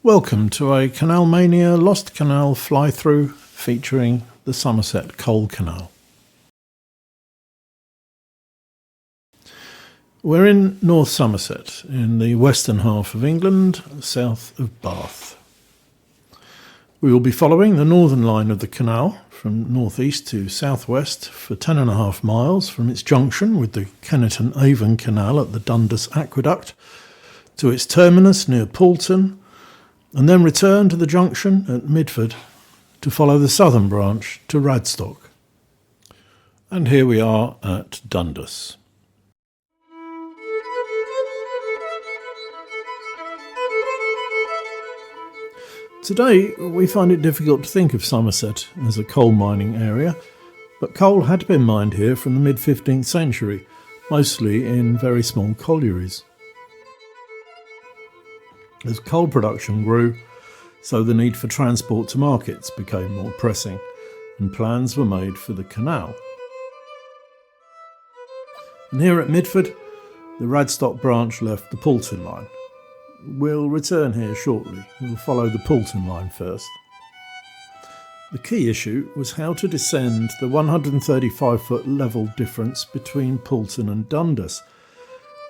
Welcome to a Canal-mania Lost Canal fly-through featuring the Somerset Coal Canal. We're in North Somerset, in the western half of England, south of Bath. We will be following the northern line of the canal from northeast to southwest for 10.5 miles from its junction with the Kennerton-Avon Canal at the Dundas Aqueduct to its terminus near Poulton, and then return to the junction at Midford to follow the southern branch to Radstock. And here we are at Dundas. Today we find it difficult to think of Somerset as a coal mining area, but coal had been mined here from the mid-15th century, mostly in very small collieries. As coal production grew, so the need for transport to markets became more pressing, and plans were made for the canal. And here at Midford, the Radstock branch left the Poulton line. We'll return here shortly. We'll follow the Poulton line first. The key issue was how to descend the 135-foot level difference between Poulton and Dundas.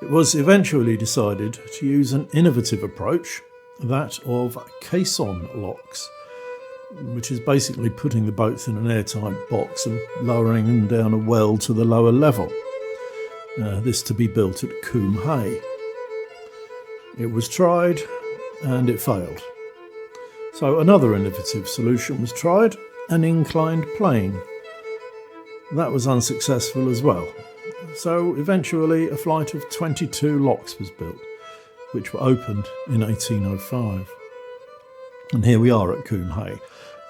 It was eventually decided to use an innovative approach, that of caisson locks, which is basically putting the boats in an airtight box and lowering them down a well to the lower level. This to be built at Coombe Hay. It was tried and it failed. So another innovative solution was tried, an inclined plane. That was unsuccessful as well. So eventually a flight of 22 locks was built, which were opened in 1805. And here we are at Coombe Hay.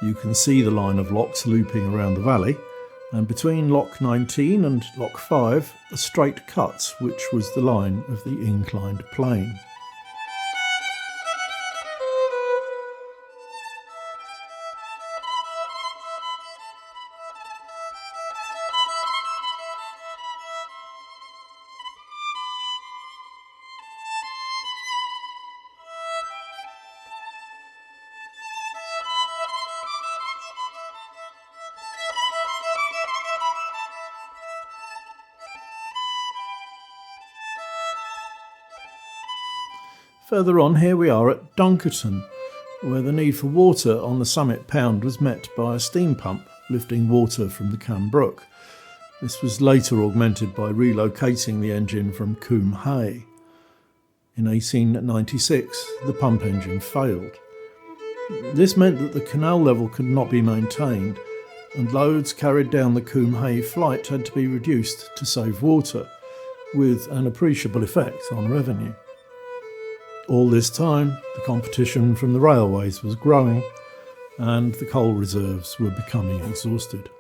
You can see the line of locks looping around the valley, and between lock 19 and lock 5 a straight cut, which was the line of the inclined plane. Further on, here we are at Dunkerton, where the need for water on the Summit Pound was met by a steam pump lifting water from the Cam Brook. This was later augmented by relocating the engine from Coombe Hay. In 1896, the pump engine failed. This meant that the canal level could not be maintained, and loads carried down the Coombe Hay flight had to be reduced to save water, with an appreciable effect on revenue. All this time, the competition from the railways was growing and the coal reserves were becoming exhausted.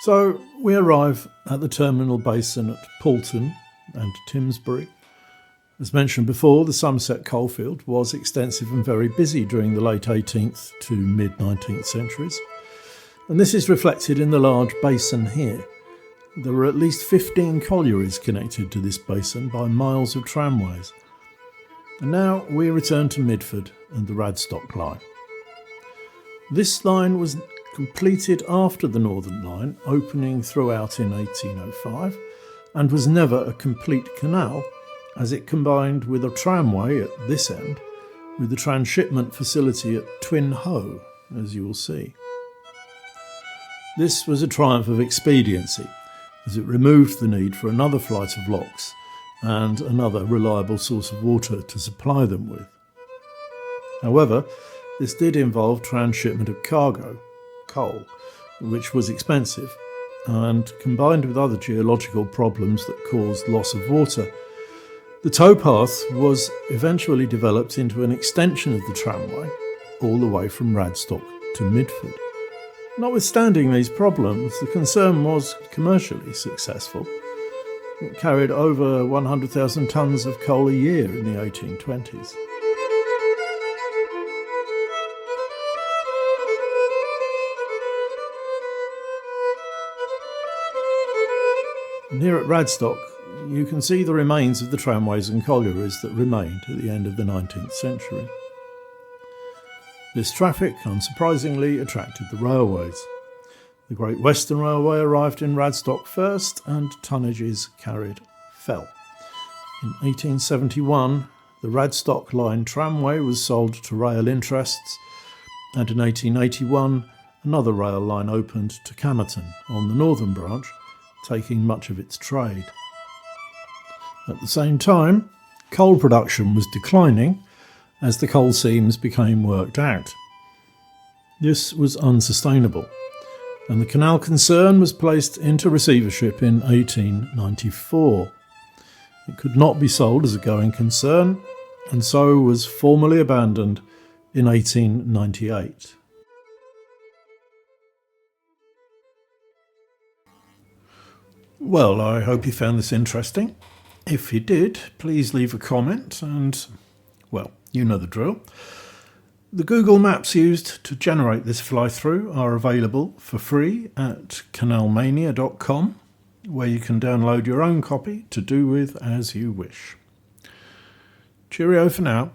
So we arrive at the terminal basin at Poulton and Timsbury. As mentioned before, the Somerset coalfield was extensive and very busy during the late 18th to mid-19th centuries. And this is reflected in the large basin here. There were at least 15 collieries connected to this basin by miles of tramways. And now we return to Midford and the Radstock line. This line was completed after the Northern Line, opening throughout in 1805, and was never a complete canal, as it combined with a tramway at this end with the transshipment facility at Twin Hoe, as you will see. This was a triumph of expediency, as it removed the need for another flight of locks and another reliable source of water to supply them with. However, this did involve transshipment of cargo, coal, which was expensive, and combined with other geological problems that caused loss of water, the towpath was eventually developed into an extension of the tramway all the way from Radstock to Midford. Notwithstanding these problems, the concern was commercially successful. It carried over 100,000 tonnes of coal a year in the 1820s. Here at Radstock, you can see the remains of the tramways and collieries that remained at the end of the 19th century. This traffic, unsurprisingly, attracted the railways. The Great Western Railway arrived in Radstock first, and tonnages carried fell. In 1871, the Radstock Line tramway was sold to rail interests, and in 1881, another rail line opened to Camerton on the northern branch, taking much of its trade. At the same time, coal production was declining as the coal seams became worked out. This was unsustainable, and the canal concern was placed into receivership in 1894. It could not be sold as a going concern, and so was formally abandoned in 1898. Well, I hope you found this interesting. If you did, please leave a comment and, well, you know the drill. The Google Maps used to generate this fly-through are available for free at Canal-mania.com, where you can download your own copy to do with as you wish. Cheerio for now.